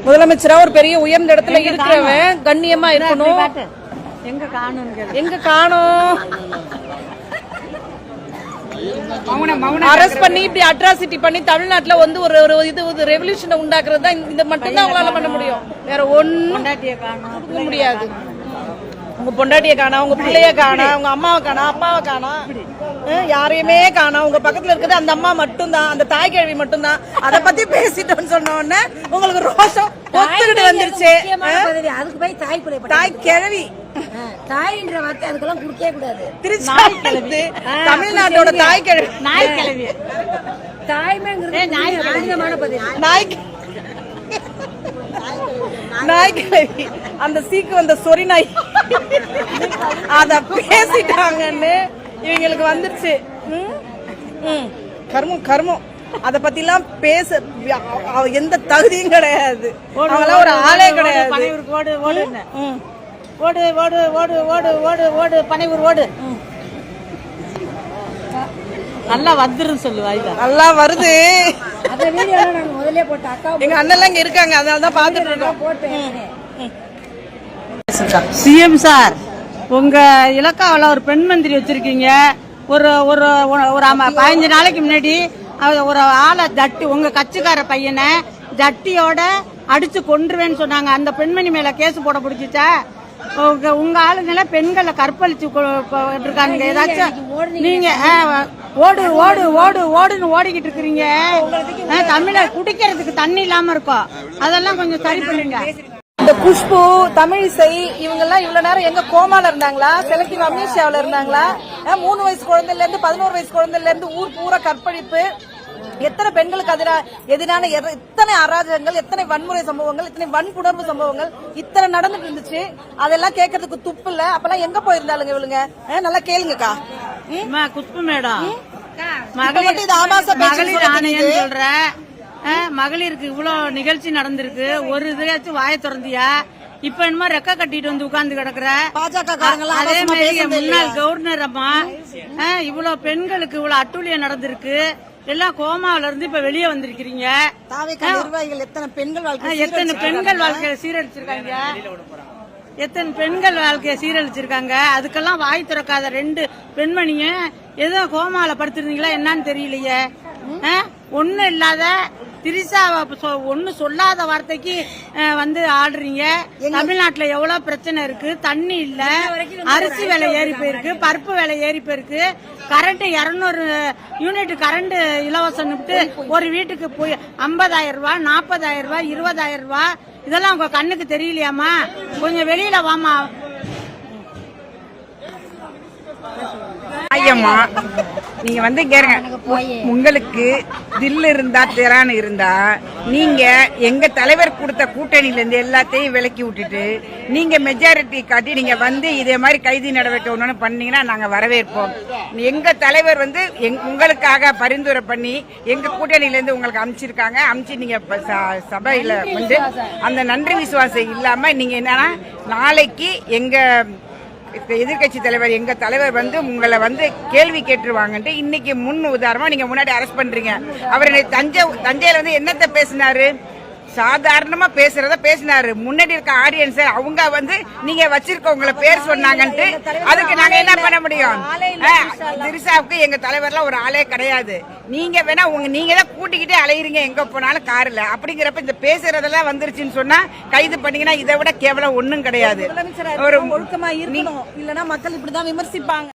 முதலமைச்சரா ஒரு பெரிய உயர்ந்த இடத்துல இருக்கிறவன் கண்ணியமா இருக்கணும். எங்க காணோம் அரெஸ்ட் பண்ணி இப்படி அட்ராசிட்டி பண்ணி தமிழ்நாட்டுல வந்து ஒரு இது ரெவல்யூஷனை உண்டாக்குறது தான் இது மட்டும் தான் அவங்களால பண்ண முடியும். வேற ஒண்ணும் முடியாது. உங்க பொண்டாட்டிய காணா, உங்க பிள்ளைய காணா, உங்க அம்மாவை காணா, அப்பாவை காணா, யாரையுமே காணா. உங்க பக்கத்துல இருக்கிறது அந்த அம்மா மட்டும் தான், அந்த தாய் கிழவி மட்டும் தான். அத பத்தி பேசிட்டோம்னு சொன்ன உடனே உங்களுக்கு ரோஷம் ஒத்துக்கிட்டு வந்துருச்சு. அதுக்கு போய் தாய் கிழவி தாயின்ற வார்த்தை அதுக்கெல்லாம் குடுக்கவே கூடாது. திருச்சி தமிழ்நாட்டோட தாய் கிழவி நாய் கிழவி தாய்மைங்கிறது நாய் கிழவி அந்த சீக்கு வந்த சொறி நாய் அத பேசிட்டாங்கன்னு இவங்களுக்கு வந்துருச்சு. கர்மம் கர்மம் அத பத்தி எல்லாம் பேச எந்த தகுதியும் கிடையாது. அவங்களாம் ஒரு ஆளே கிடையாது. ஓடு ஓடு ஓடு ஓடு ஓடு ஓடு ஓடு பனையூர் ஓடு நல்லா வந்துருன்னு சொல்லுவா. நல்லா வருது. அந்த வீடியோ நாங்க முதல்லயே போட்ட அக்கா எங்க அண்ணன் இங்க இருக்காங்க, அதனால தான் பாத்துட்டு இருக்கோம். சிஎம் சார், உங்க இலக்காவில ஒரு பெண் மந்திரி வச்சிருக்கீங்க. ஒரு ஒரு ஒரு 15 நாளைக்கு முன்னாடி ஒரு ஆளை ஜட்டி, உங்க கட்சிக்கார பையனை ஜட்டியோட அடிச்சு கொன்றுவேன்னு சொன்னாங்க. அந்த பெண்மணி மேல கேஸ் போட பிடிச்சிச்சா? உங்க ஆளுங்கள பெண்களை கற்பழிச்சு இருக்காங்க. ஏதாச்சும் நீங்க ஓடு ஓடு ஓடு ஓடுன்னு ஓடிக்கிட்டு இருக்கிறீங்க. தமிழர் குடிக்கிறதுக்கு தண்ணி இல்லாம இருக்கும். அதெல்லாம் கொஞ்சம் சரி பண்ணுங்க. இந்த குஷ்பு, தமிழிசை இவங்க எல்லாம் இவ்வளவு நேரம் எங்க கோமால இருந்தாங்களா? செலக்டிவ் அம்னீசியாவில இருந்தாங்களா? 3 வயசு குழந்தைல இருந்து 11 வயசு குழந்தைல இருந்து ஊர் பூரா கற்பழிப்பு, எத்தனை பெண்களுக்கு எதிரான எத்தனை அராஜகங்கள், எத்தனை வன்முறை சம்பவங்கள், எத்தனை வன்புணர்வு சம்பவங்கள் இத்தனை நடந்துட்டு இருந்துச்சு. அதெல்லாம் கேட்கறதுக்கு துப்பு இல்ல. அப்பெல்லாம் எங்க போயிருந்தாளுங்க இவளுங்க? நல்லா கேளுங்கக்கா. குஷ்பு மேடம், மகளிருக்கு இவ்வளவு நிகழ்ச்சி நடந்திருக்கு. ஒரு இதுக்காச்சும் வாய திறந்தியா? இப்ப என்னமோ ரெக்க கட்டிட்டு வந்து உட்கார்ந்து கிடக்குற. அதே மாதிரி முன்னாள் கவர்னர் அம்மா, இவ்வளவு பெண்களுக்கு இவ்வளவு அட்டூழியம் நடந்திருக்கு. எல்லாம் கோமாவில இருந்து இப்ப வெளியே வந்திருக்கிறீங்க. எத்தனை பெண்கள் வாழ்க்கையை சீரழிச்சிருக்காங்க, எத்தனை பெண்கள் வாழ்க்கையை சீரழிச்சிருக்காங்க. அதுக்கெல்லாம் வாய் திறக்காத 2 பெண்மணிய ஏதோ கோமால படுத்திருந்தீங்களா என்னன்னு தெரியலையே. ஒண்ணு இல்லாத திரிசா ஒண்ணு சொல்லாத வார்த்தைக்கு வந்து ஆடுறீங்க. தமிழ்நாட்டுல எவ்வளவு பிரச்சனை இருக்கு. தண்ணி இல்ல, அரிசி விலை ஏறி போயிருக்கு, பருப்பு விலை ஏறி போயிருக்கு, கரண்ட் 200 யூனிட் கரண்ட் இலவசம் ஒரு வீட்டுக்கு போய் 50,000 ரூபாய், 40,000 ரூபாய், 20,000 ரூபாய். இதெல்லாம் உங்க கண்ணுக்கு தெரியலையாமா? கொஞ்சம் வெளியில வாமா. ஐயம்மா, நீங்க வந்து கேளுங்க. உங்களுக்கு தில் இருந்தா திறன் இருந்தா நீங்க எங்க தலைவர் கொடுத்த கூட்டணியில இருந்து எல்லாத்தையும் விலக்கி விட்டுட்டு நீங்க மெஜாரிட்டி காட்டி நீங்க வந்து இதே மாதிரி கைதி நடவடிக்கை ஒண்ணு பண்ணீங்கன்னா நாங்க வரவேற்போம். எங்க தலைவர் வந்து உங்களுக்காக பரிந்துரை பண்ணி எங்க கூட்டணியில இருந்து உங்களுக்கு அமைச்சிருக்காங்க. அமைச்சு நீங்க சபையில வந்து அந்த நன்றி விசுவாசம் இல்லாம நீங்க என்னன்னா நாளைக்கு எங்க எதிர்கட்சி தலைவர் எங்க தலைவர் வந்து உங்களை வந்து கேள்வி கேட்டுருவாங்கன்ட்டு இன்னைக்கு முன் உதாரணமா நீங்க முன்னாடி அரெஸ்ட் பண்றீங்க. அவர் தஞ்சையில வந்து என்னத்த பேசினாரு? சாதாரணமா பேசுறத பேசினாரு. முன்னாடி இருக்க ஆடியன்ஸ் அவங்க வந்து நீங்க வச்சிருக்க உங்களை பேர் சொன்னாங்கன்ட்டு அதுக்கு நாங்க என்ன பண்ண முடியும்? திரிசாவுக்கு எங்க தலைவர்லாம் ஒரு ஆளே கிடையாது. நீங்க வேணா நீங்க தான் கூட்டிக்கிட்டே அலையிறீங்க எங்க போனாலும் கார்ல. அப்படிங்கிறப்ப இந்த பேசுறதெல்லாம் வந்துருச்சுன்னு சொன்னா கைது பண்ணீங்கன்னா இதை விட கேவலம் ஒண்ணும் கிடையாது. ஒரு ஒழுக்கமா இருக்கணும், இல்லன்னா மக்கள் இப்படிதான் விமர்சிப்பாங்க.